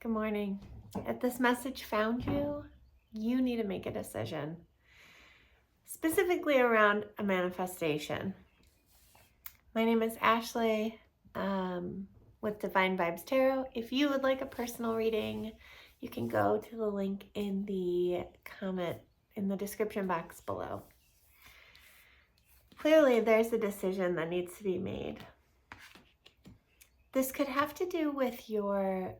Good morning. If this message found you, you need to make a decision, specifically around a manifestation. My name is Ashley with Divine Vibes Tarot. If you would like a personal reading, you can go to the link in the comment in the description box below. Clearly, there's a decision that needs to be made. This could have to do with your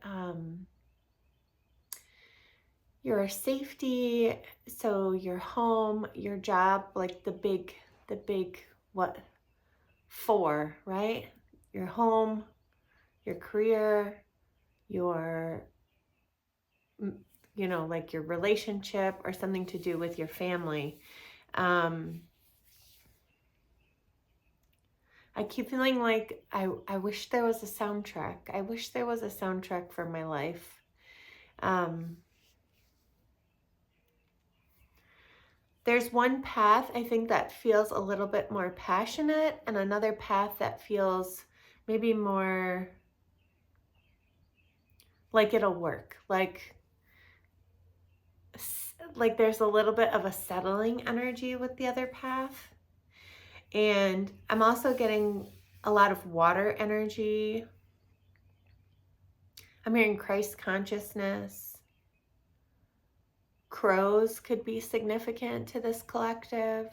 safety, so your home, your job, like the big what four, right? Your home, your career, your like your relationship, or something to do with your family. I keep feeling like I wish there was a soundtrack. I wish there was a soundtrack for my life. There's one path, I think, that feels a little bit more passionate, and another path that feels maybe more like it'll work. Like there's a little bit of a settling energy with the other path. And I'm also getting a lot of water energy. I'm hearing Christ consciousness. Crows could be significant to this collective.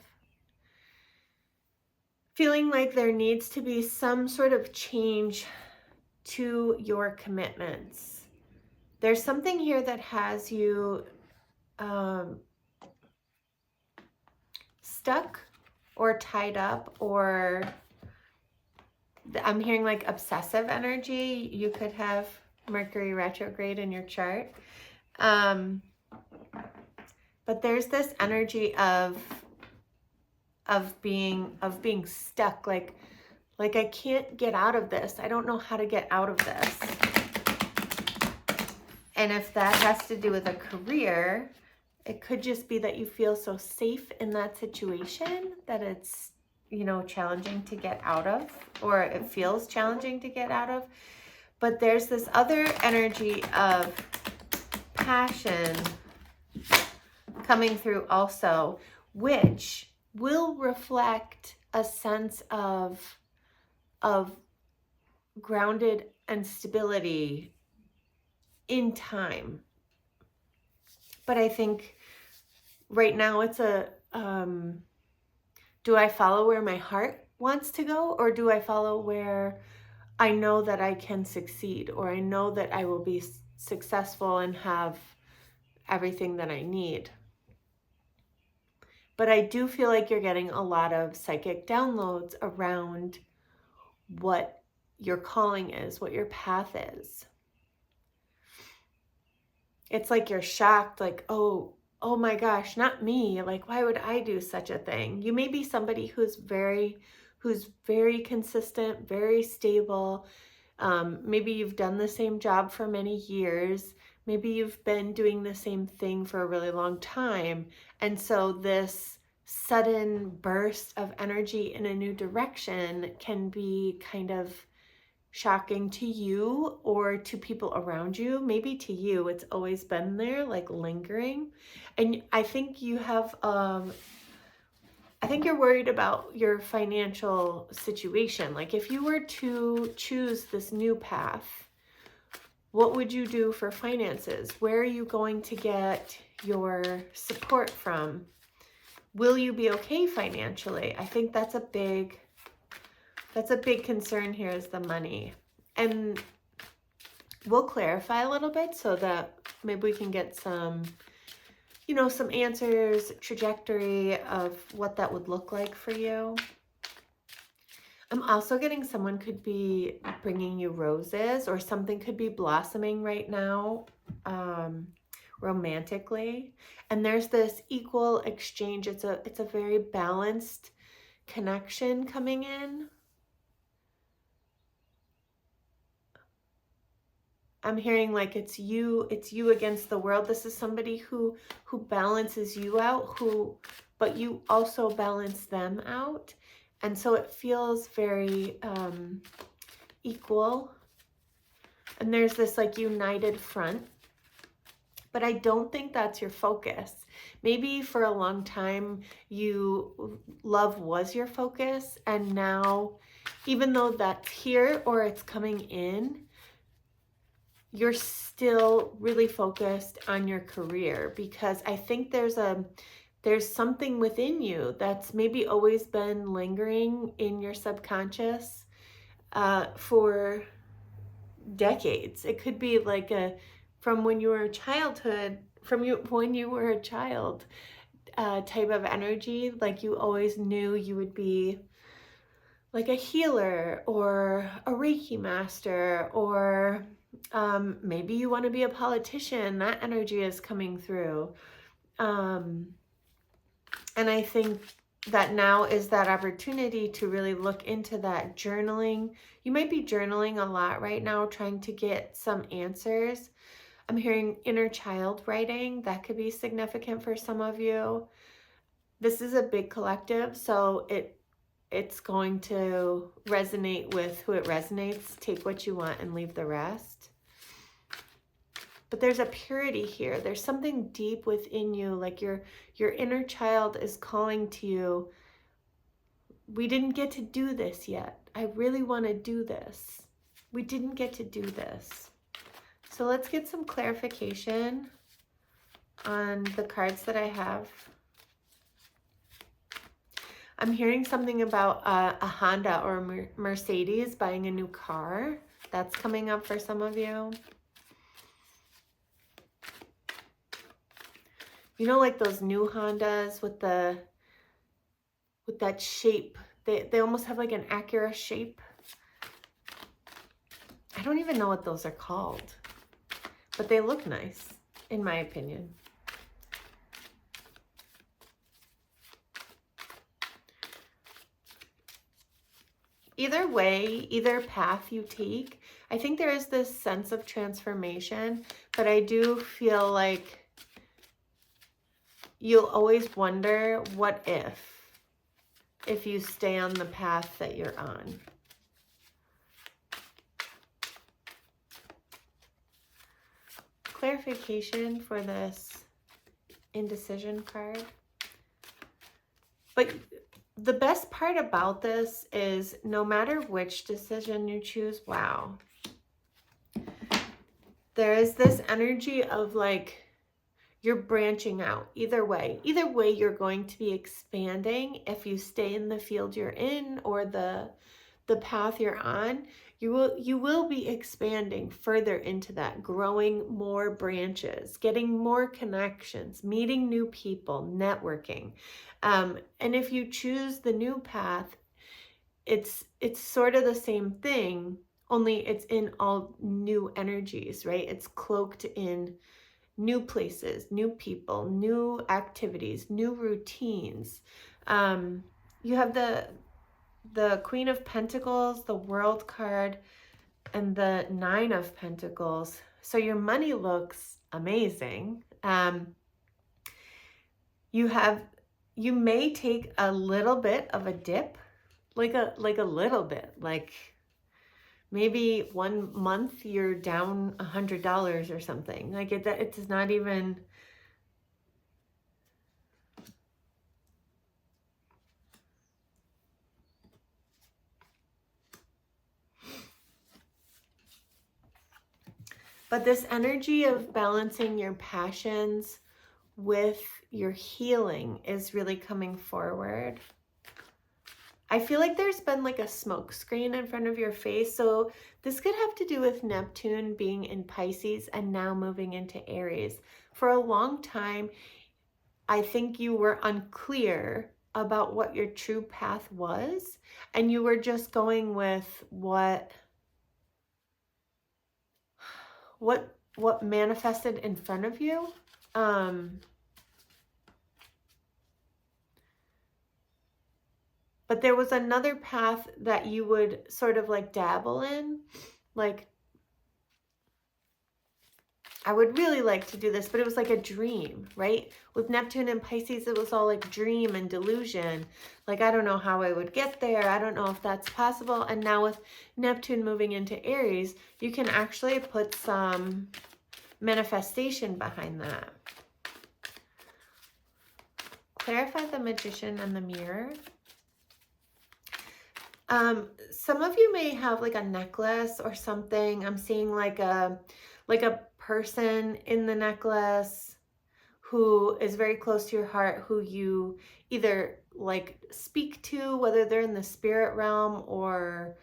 Feeling like there needs to be some sort of change to your commitments. There's something here that has you stuck or tied up, or I'm hearing like obsessive energy. You could have Mercury retrograde in your chart. But there's this energy of being stuck, like I can't get out of this. I don't know how to get out of this. And if that has to do with a career, it could just be that you feel so safe in that situation that it's, challenging to get out of, or it feels challenging to get out of. But there's this other energy of passion coming through also, which will reflect a sense of grounded and stability in time. But I think right now it's a do I follow where my heart wants to go, or do I follow where I know that I can succeed, or I know that I will be successful and have everything that I need? But I do feel like you're getting a lot of psychic downloads around what your calling is, what your path is. It's like you're shocked, like, oh my gosh, not me. Like, why would I do such a thing? You may be somebody who's very consistent, very stable. Maybe you've done the same job for many years. Maybe you've been doing the same thing for a really long time. And so this sudden burst of energy in a new direction can be kind of shocking to you or to people around you. Maybe to you, it's always been there, like lingering. And I think you have, I think you're worried about your financial situation. Like if you were to choose this new path, what would you do for finances? Where are you going to get your support from? Will you be okay financially? I think that's a big concern here, is the money. And we'll clarify a little bit so that maybe we can get some, some answers, trajectory of what that would look like for you. I'm also getting someone could be bringing you roses, or something could be blossoming right now romantically. And there's this equal exchange. It's a very balanced connection coming in. I'm hearing like it's you against the world. This is somebody who balances you out, but you also balance them out. And so it feels very equal. And there's this like united front. But I don't think that's your focus. Maybe for a long time, love was your focus. And now, even though that's here or it's coming in, you're still really focused on your career, because I think there's something within you that's maybe always been lingering in your subconscious for decades. It could be like from when you were a childhood, when you were a child type of energy, like you always knew you would be like a healer or a Reiki master, or maybe you want to be a politician. That energy is coming through. And I think that now is that opportunity to really look into that journaling. You might be journaling a lot right now, trying to get some answers. I'm hearing inner child writing. That could be significant for some of you. This is a big collective, so it's going to resonate with who it resonates. Take what you want and leave the rest. But there's a purity here. There's something deep within you, like your inner child is calling to you. We didn't get to do this yet. I really want to do this. We didn't get to do this. So let's get some clarification on the cards that I have. I'm hearing something about a Honda or a Mercedes buying a new car. That's coming up for some of you. You know, like those new Hondas with that shape. They almost have like an Acura shape. I don't even know what those are called, but they look nice, in my opinion. Either way, either path you take, I think there is this sense of transformation, but I do feel like you'll always wonder, what if you stay on the path that you're on. Clarification for this indecision card. But the best part about this is no matter which decision you choose, wow, there is this energy of like you're branching out. Either way you're going to be expanding. If you stay in the field you're in or the path you're on, you will be expanding further into that, growing more branches, getting more connections, meeting new people, networking. And if you choose the new path, it's sort of the same thing, only it's in all new energies, right? It's cloaked in new places, new people, new activities, new routines. You have the Queen of Pentacles, the World card, and the Nine of Pentacles. So your money looks amazing. You may take a little bit of a dip, like a little bit, like maybe 1 month you're down $100 or something. Like it's not even. But this energy of balancing your passions with your healing is really coming forward. I feel like there's been like a smoke screen in front of your face. So this could have to do with Neptune being in Pisces and now moving into Aries. For a long time, I think you were unclear about what your true path was, and you were just going with what manifested in front of you. But there was another path that you would sort of like dabble in. Like, I would really like to do this, but it was like a dream, right? With Neptune and Pisces, it was all like dream and delusion. Like, I don't know how I would get there. I don't know if that's possible. And now with Neptune moving into Aries, you can actually put some manifestation behind that. Clarify the Magician and the Mirror. Some of you may have like a necklace or something. I'm seeing like a person in the necklace who is very close to your heart, who you either like speak to, whether they're in the spirit realm, or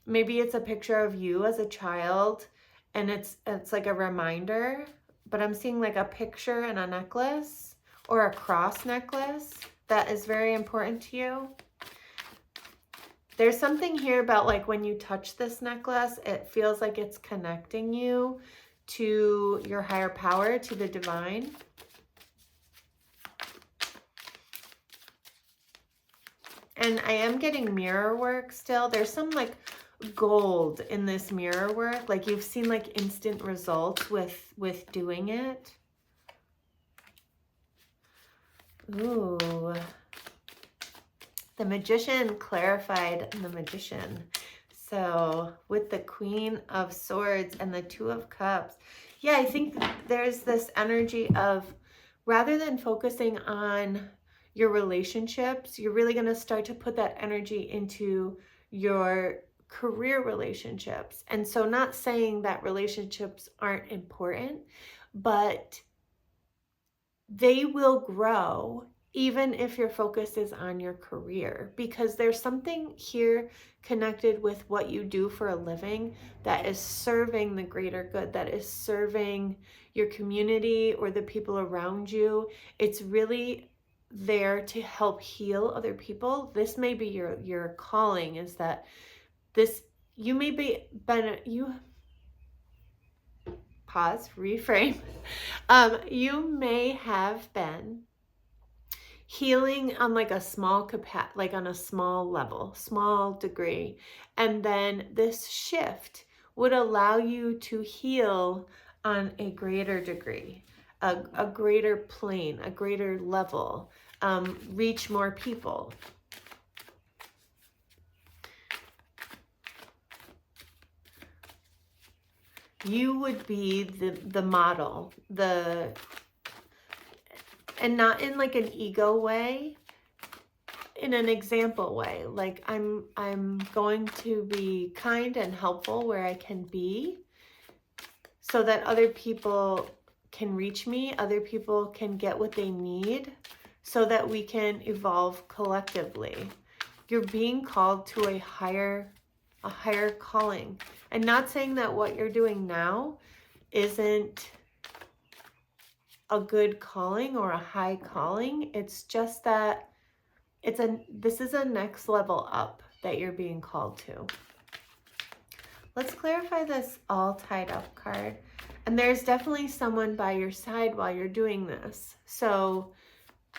maybe it's a picture of you as a child and it's like a reminder. But I'm seeing like a picture and a necklace, or a cross necklace that is very important to you. There's something here about like when you touch this necklace, it feels like it's connecting you to your higher power, to the divine. And I am getting mirror work still. There's some like gold in this mirror work. Like you've seen like instant results with doing it. Ooh. The Magician clarified the Magician. So with the Queen of Swords and the Two of Cups. Yeah, I think there's this energy of, rather than focusing on your relationships, you're really going to start to put that energy into your career relationships. And so not saying that relationships aren't important, but they will grow even if your focus is on your career, because there's something here connected with what you do for a living that is serving the greater good, that is serving your community or the people around you. It's really there to help heal other people. This may be your calling, is that this, you may be, pause, reframe. You may have been healing on like a small like on a small level, small degree. And then this shift would allow you to heal on a greater degree, a greater plane, a greater level, reach more people. You would be the model, and not in like an ego way, in an example way. Like I'm going to be kind and helpful where I can be, so that other people can reach me, other people can get what they need, so that we can evolve collectively. You're being called to a higher calling. And not saying that what you're doing now isn't a good calling or a high calling. It's just that this is a next level up that you're being called to. Let's clarify this all tied up card. And there's definitely someone by your side while you're doing this. So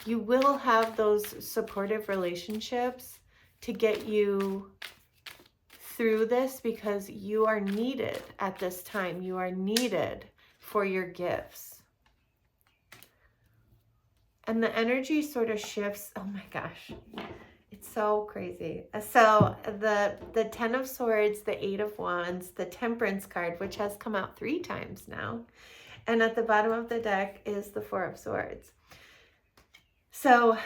you will have those supportive relationships to get you through this, because you are needed at this time. You are needed for your gifts. And the energy sort of shifts. Oh my gosh, it's so crazy. So the 10 of Swords, the 8 of Wands, the Temperance card, which has come out 3 times now. And at the bottom of the deck is the 4 of Swords. So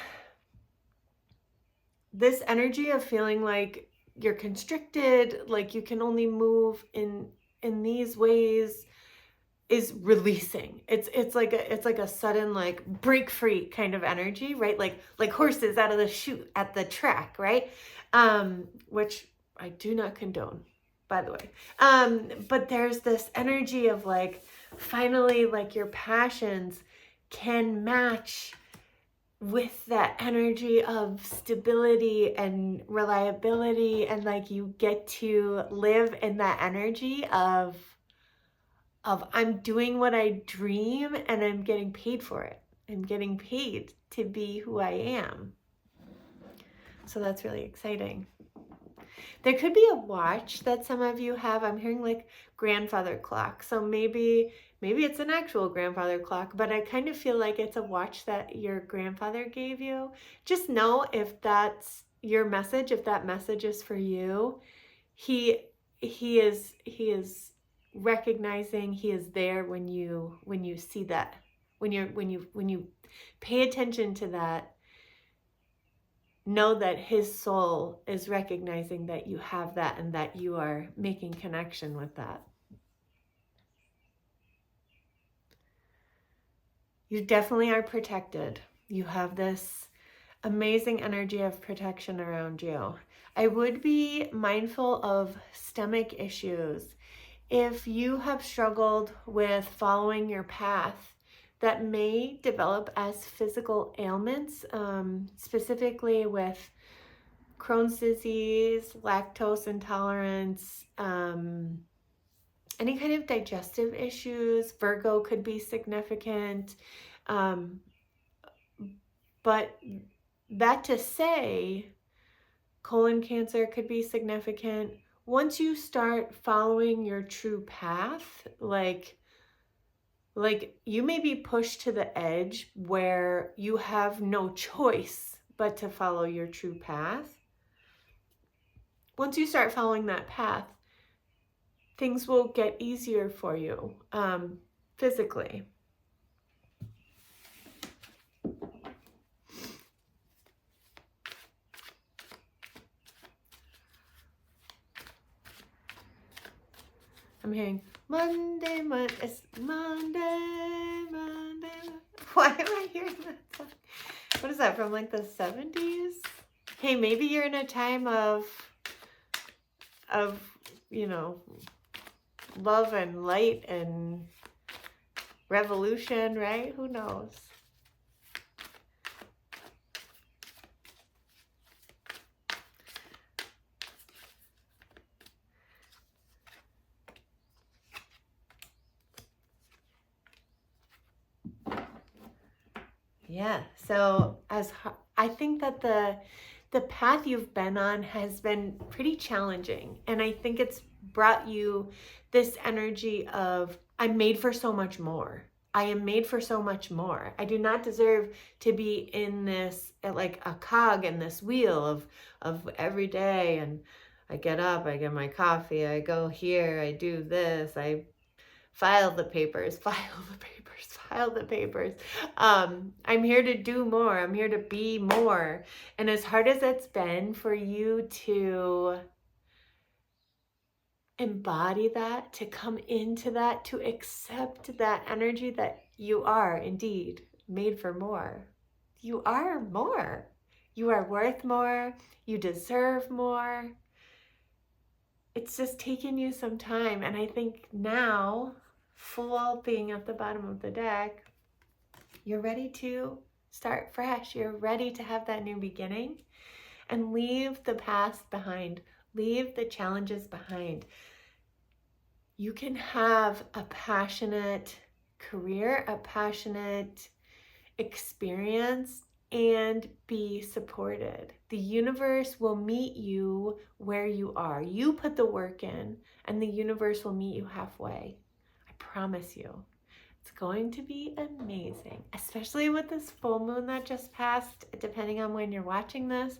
this energy of feeling like you're constricted, like you can only move in these ways, is releasing. It's like a sudden like break free kind of energy, right? Like horses out of the chute at the track, right? Which I do not condone, by the way. But there's this energy of like, finally, like your passions can match with that energy of stability and reliability, and like you get to live in that energy of I'm doing what I dream and I'm getting paid for it. I'm getting paid to be who I am. So that's really exciting. There could be a watch that some of you have. I'm hearing like grandfather clock. So maybe it's an actual grandfather clock, but I kind of feel like it's a watch that your grandfather gave you. Just know if that's your message, if that message is for you. He is recognizing, he is there when you see that. When you pay attention to that, know that his soul is recognizing that you have that and that you are making connection with that. You definitely are protected. You have this amazing energy of protection around you. I would be mindful of stomach issues. If you have struggled with following your path, that may develop as physical ailments, specifically with Crohn's disease, lactose intolerance, any kind of digestive issues. Virgo could be significant. But that to say, colon cancer could be significant. Once you start following your true path, like you may be pushed to the edge where you have no choice but to follow your true path. Once you start following that path, things will get easier for you physically. I'm hearing Monday. It's Monday. Why am I hearing that song? What is that, from like the 70s? Hey, maybe you're in a time of you know, love and light and revolution, right? Who knows? Yeah, so I think that the path you've been on has been pretty challenging, and I think it's brought you this energy of, I'm made for so much more. I am made for so much more. I do not deserve to be in this, like a cog in this wheel of every day, and I get up, I get my coffee, I go here, I do this, I file the papers. I'm here to do more. I'm here to be more. And as hard as it's been for you to embody that, to come into that, to accept that energy that you are indeed made for more. You are more. You are worth more. You deserve more. It's just taken you some time. And I think now, Fool being at the bottom of the deck, you're ready to start fresh. You're ready to have that new beginning and leave the past behind. Leave the challenges behind. You can have a passionate career, a passionate experience, and be supported. The universe will meet you where you are. You put the work in, and the universe will meet you halfway. I promise you. It's going to be amazing, especially with this full moon that just passed, depending on when you're watching this.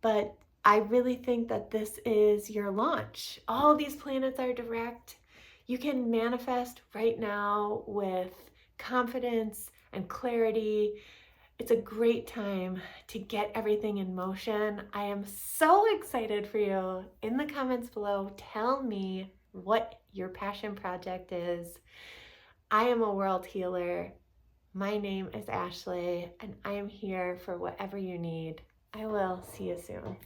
But I really think that this is your launch. All these planets are direct. You can manifest right now with confidence and clarity. It's a great time to get everything in motion. I am so excited for you. In the comments below, tell me what your passion project is. I am a world healer. My name is Ashley, and I am here for whatever you need. I will see you soon.